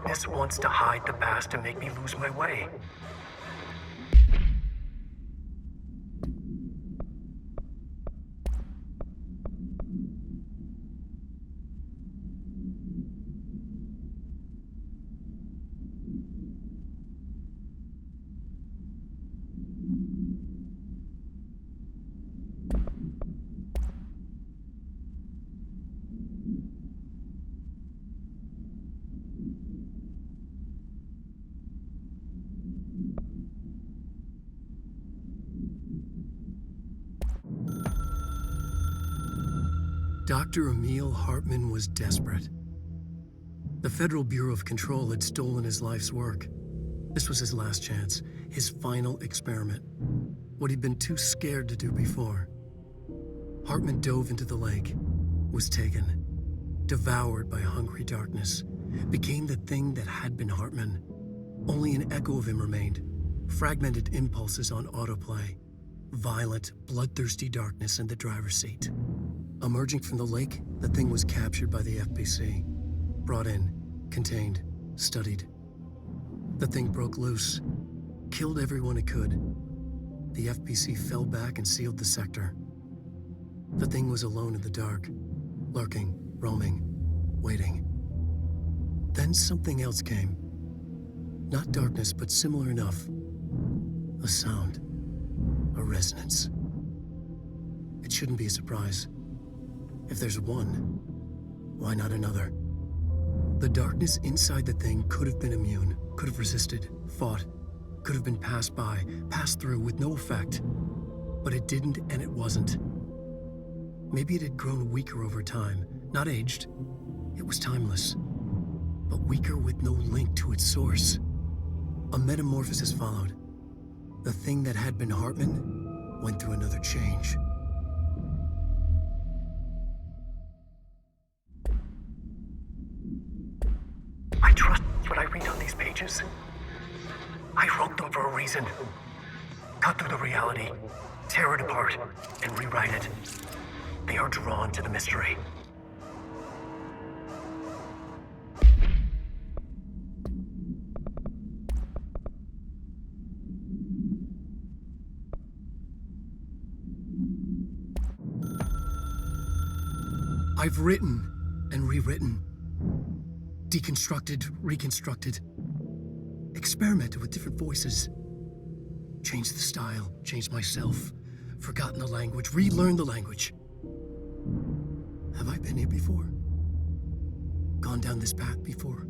darkness wants to hide the past to make me lose my way. Dr. Emil Hartman was desperate. The Federal Bureau of Control had stolen his life's work. This was his last chance, his final experiment, what he'd been too scared to do before. Hartman dove into the lake, was taken, devoured by hungry darkness, became the thing that had been Hartman. Only an echo of him remained, fragmented impulses on autoplay, violent, bloodthirsty darkness in the driver's seat. Emerging from the lake, the thing was captured by the FBC, brought in, contained, studied. The thing broke loose, killed everyone it could. The FBC fell back and sealed the sector. The thing was alone in the dark, lurking, roaming, waiting. Then something else came. Not darkness, but similar enough. A sound, a resonance. It shouldn't be a surprise. If there's one, why not another? The darkness inside the thing could have been immune, could have resisted, fought, could have been passed by, passed through with no effect. But it didn't, and it wasn't. Maybe it had grown weaker over time, not aged. It was timeless, but weaker with no link to its source. A metamorphosis followed. The thing that had been Hartman went through another change. I trust what I read on these pages. I wrote them for a reason. Cut through the reality, tear it apart, and rewrite it. They are drawn to the mystery. I've written and rewritten, deconstructed, reconstructed, experimented with different voices, changed the style, changed myself, forgotten the language, relearned the language. Have I been here before? Gone down this path before?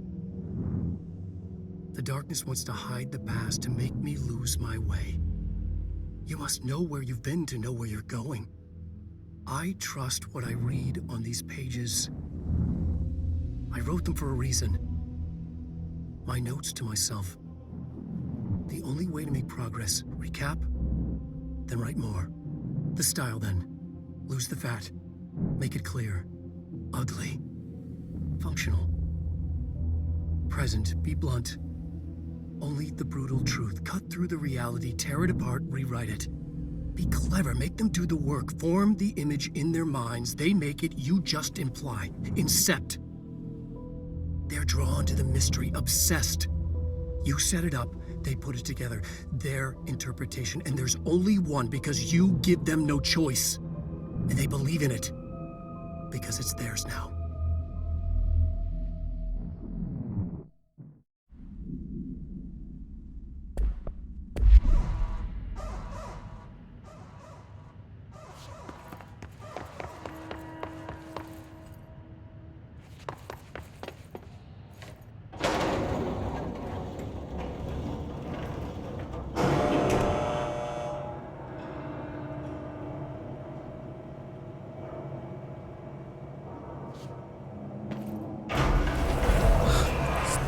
The darkness wants to hide the past to make me lose my way. You must know where you've been to know where you're going. I trust what I read on these pages. I wrote them for a reason. My notes to myself. The only way to make progress, recap, then write more. The style then. Lose the fat. Make it clear. Ugly. Functional. Present. Be blunt. Only the brutal truth. Cut through the reality, tear it apart, rewrite it. Be clever, make them do the work, form the image in their minds. They make it, you just imply. Incept. They're drawn to the mystery, obsessed. You set it up, they put it together. Their interpretation, and there's only one because you give them no choice. And they believe in it, because it's theirs now.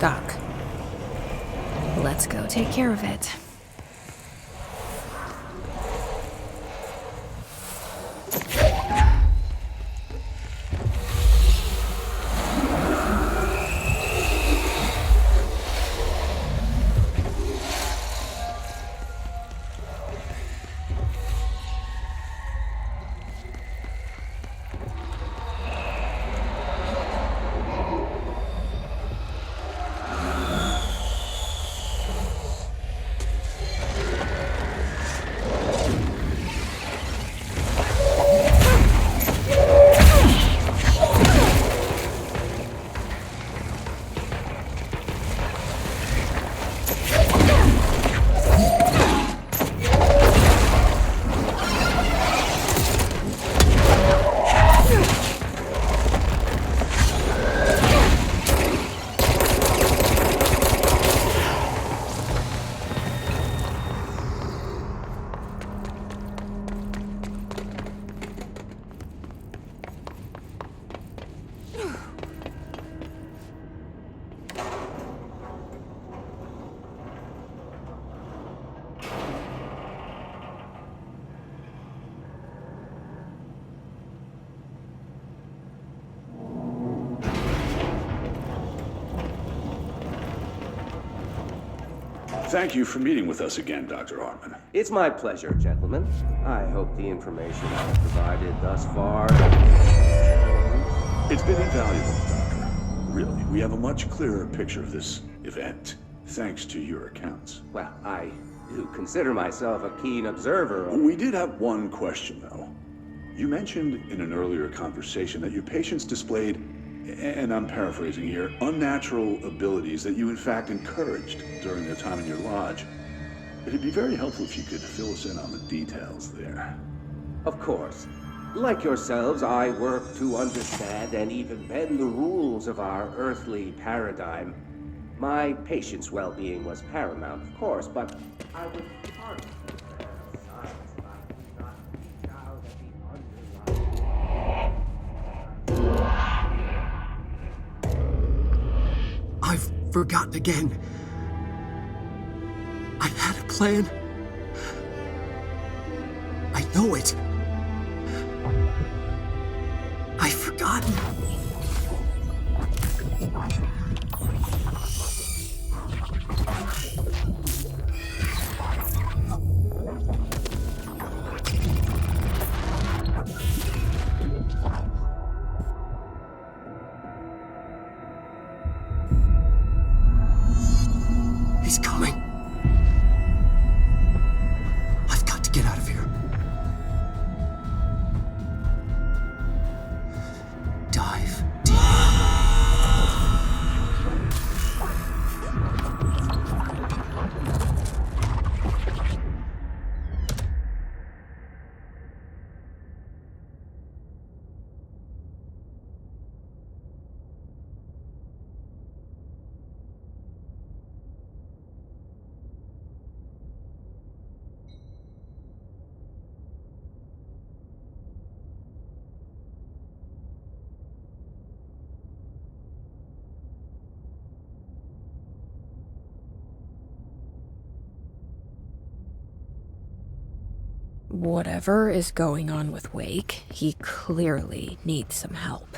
Stuck. Let's go take care of it. Thank you for meeting with us again, Dr. Hartman. It's my pleasure, gentlemen. I hope the information I've provided thus far... It's been invaluable, Doctor. Really, we have a much clearer picture of this event, thanks to your accounts. Well, I do consider myself a keen observer of... We did have one question, though. You mentioned in an earlier conversation that your patients displayed, and I'm paraphrasing here, unnatural abilities that you in fact encouraged during their time in your lodge. It'd be very helpful if you could fill us in on the details there. Of course. Like yourselves, I work to understand and even bend the rules of our earthly paradigm. My patient's well-being was paramount, of course, but I was part of their science, and I do not reach out at the underlying... I've forgotten again. I had a plan. I know it. I've forgotten. He's coming. I've got to get out of here. Dive deep. Whatever is going on with Wake, he clearly needs some help.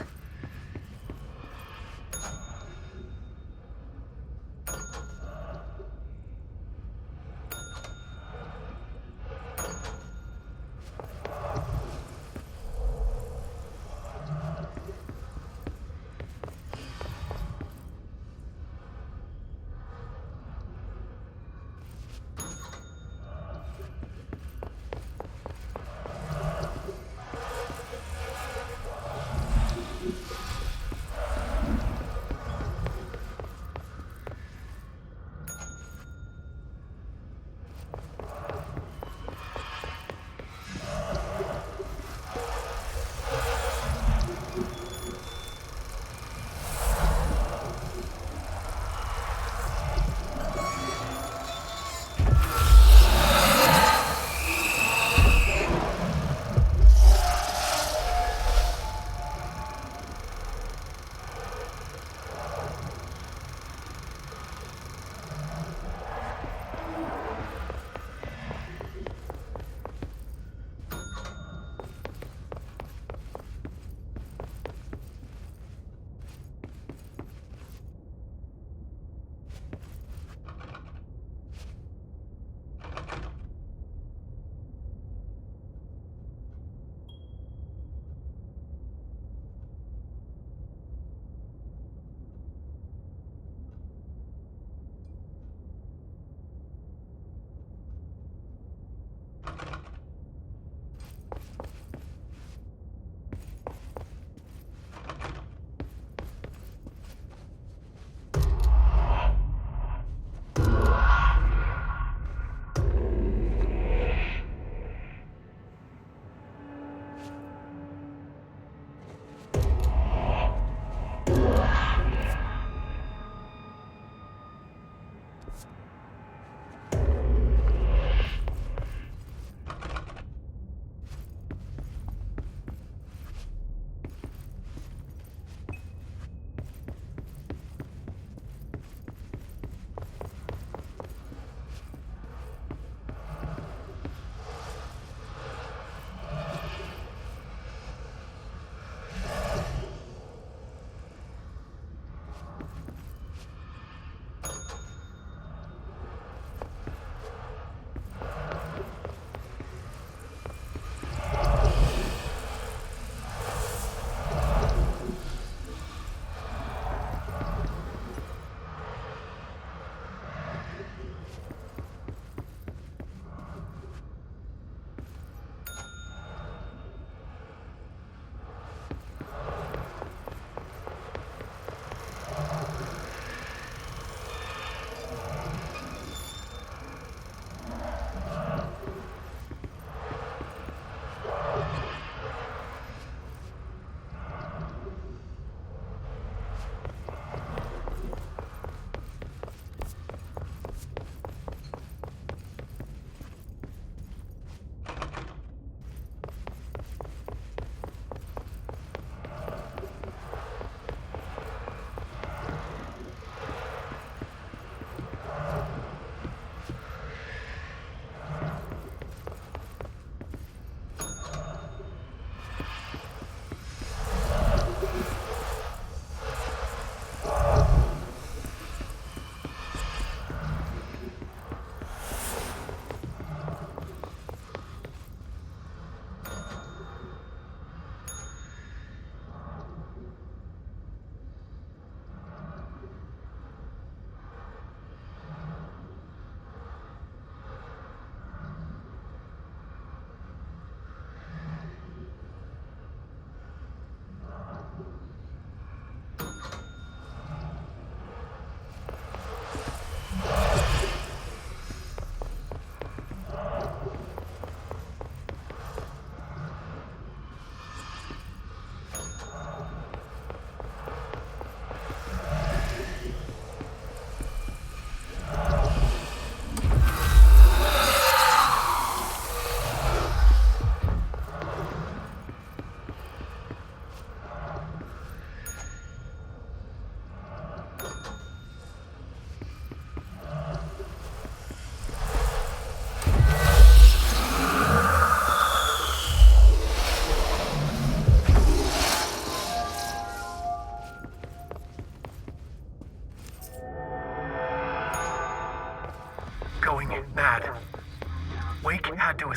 had to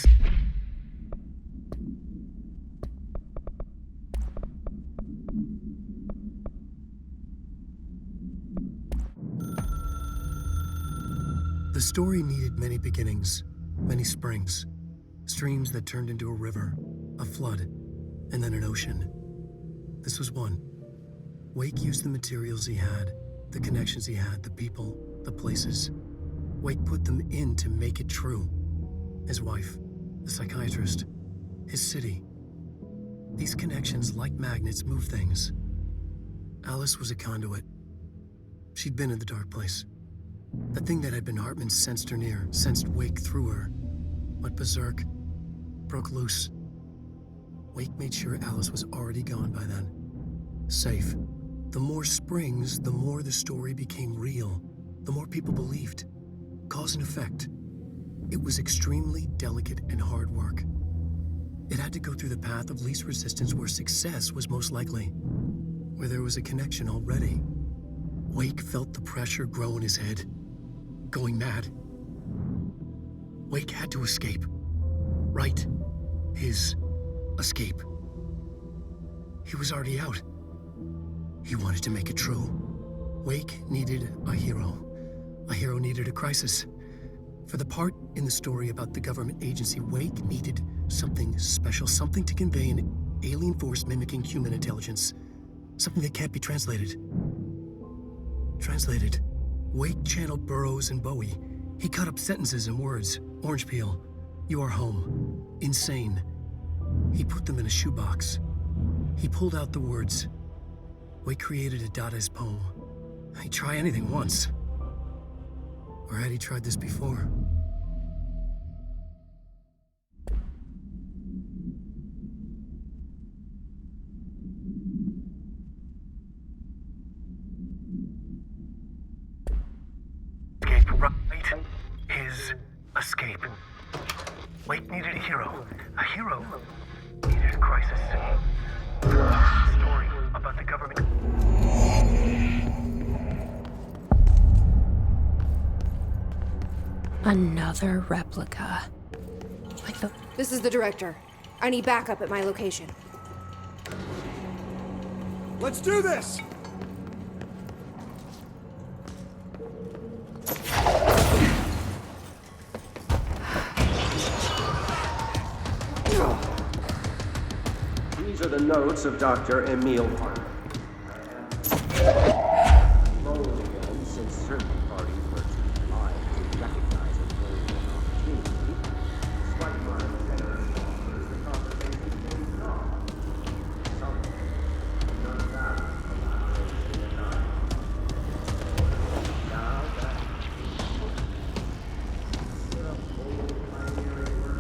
The story needed many beginnings, many springs, streams that turned into a river, a flood, and then an ocean. This was one. Wake used the materials he had, the connections he had, the people, the places. Wake put them in to make it true. His wife, the psychiatrist, his city. These connections, like magnets, move things. Alice was a conduit. She'd been in the dark place. The thing that had been Hartman sensed her near, sensed Wake through her. Went berserk, broke loose. Wake made sure Alice was already gone by then. Safe. The more springs, the more the story became real. The more people believed. Cause and effect. It was extremely delicate and hard work. It had to go through the path of least resistance where success was most likely. Where there was a connection already. Wake felt the pressure grow in his head. Going mad. Wake had to escape. Right. His escape. He was already out. He wanted to make it true. Wake needed a hero. A hero needed a crisis. For the part in the story about the government agency, Wake needed something special, something to convey an alien force mimicking human intelligence. Something that can't be translated. Translated. Wake channeled Burroughs and Bowie. He cut up sentences and words. Orange peel. You are home. Insane. He put them in a shoebox. He pulled out the words. Wake created a Dadaist poem. He'd try anything once. Or had he tried this before? Right. His escape. Wake needed a hero. A hero needed a crisis. Story about the government. Another replica. Like the... This is the director. I need backup at my location. Let's do this! These are the notes of Dr. Emil Hartman. Lonely again, since certain parties were too blind to recognize a golden opportunity. Despite my generous offers, the conversation came on. Something, none of that collaboration and I. Now that the old pioneering work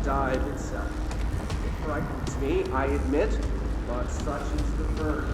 dive itself. It frightens me, I admit, but such is the burden.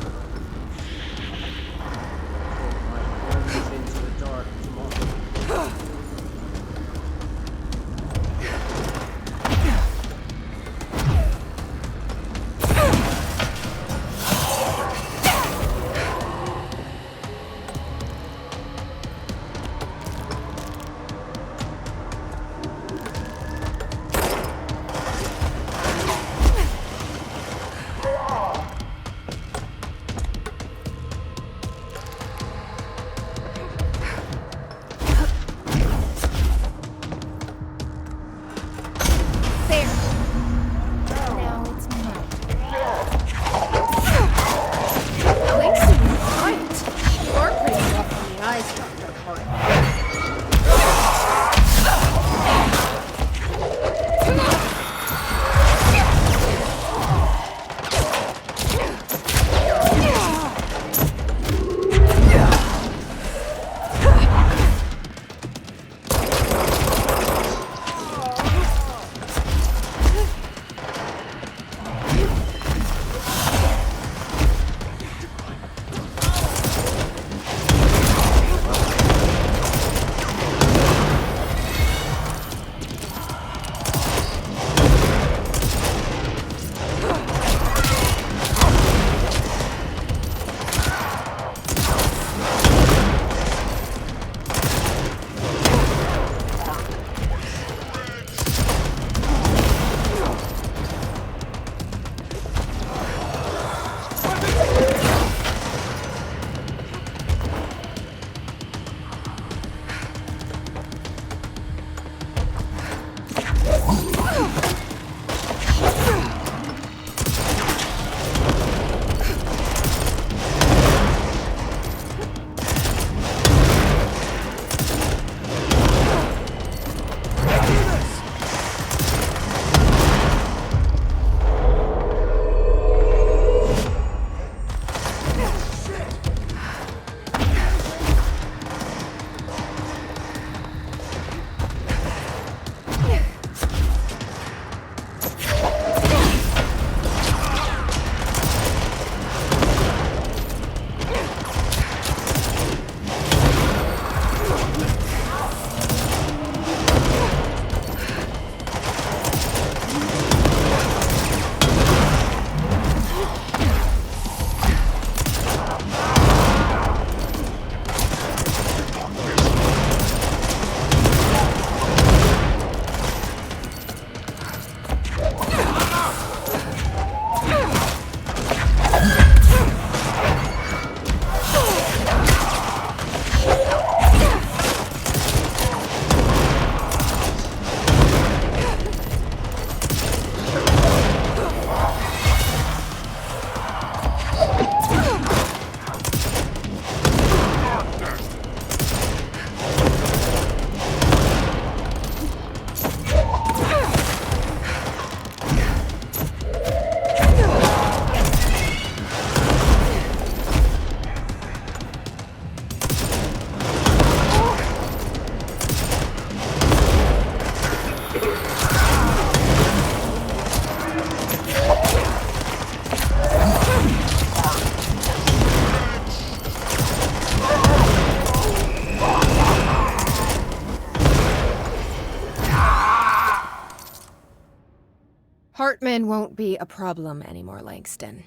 Hartman won't be a problem anymore, Langston.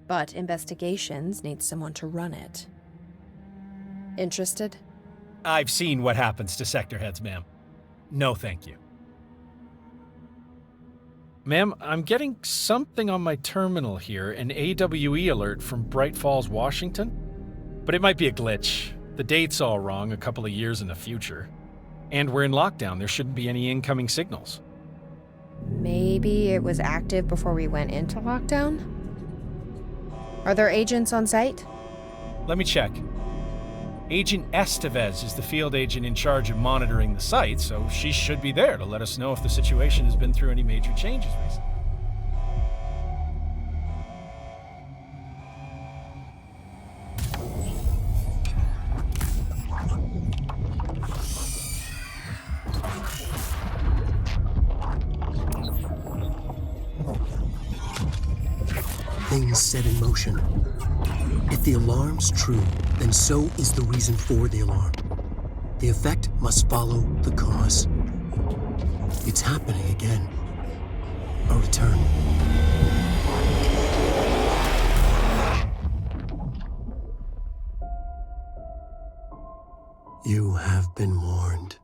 But investigations need someone to run it. Interested? I've seen what happens to sector heads, ma'am. No, thank you. Ma'am, I'm getting something on my terminal here, an AWE alert from Bright Falls, Washington. But it might be a glitch. The date's all wrong, a couple of years in the future. And we're in lockdown, there shouldn't be any incoming signals. Maybe it was active before we went into lockdown? Are there agents on site? Let me check. Agent Estevez is the field agent in charge of monitoring the site, so she should be there to let us know if the situation has been through any major changes recently. Things set in motion. If the alarm's true, then so is the reason for the alarm. The effect must follow the cause. It's happening again. A return. You have been warned.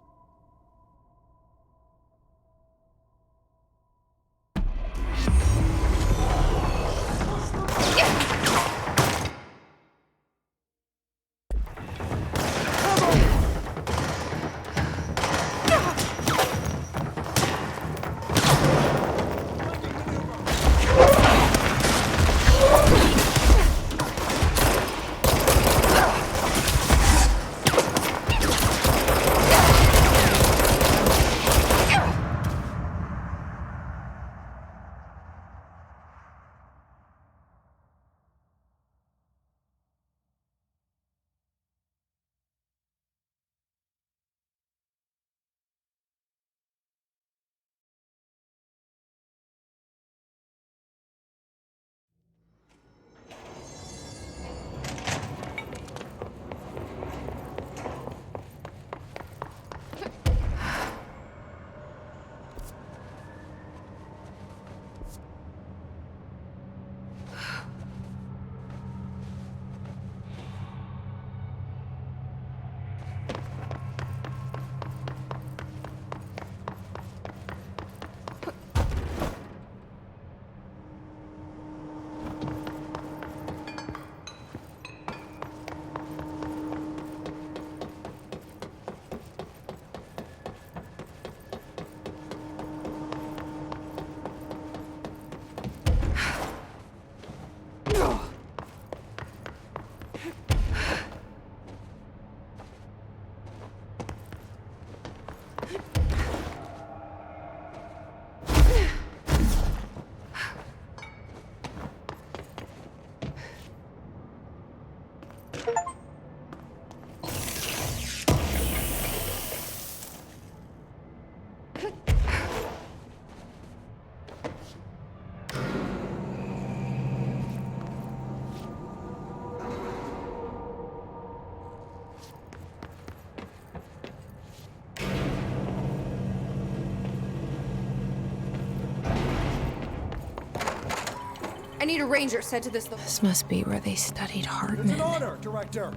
need a ranger sent to this. This must be where they studied It's an Hartman. honor, Director.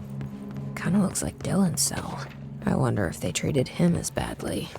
Kinda looks like Dylan's cell. I wonder if they treated him as badly.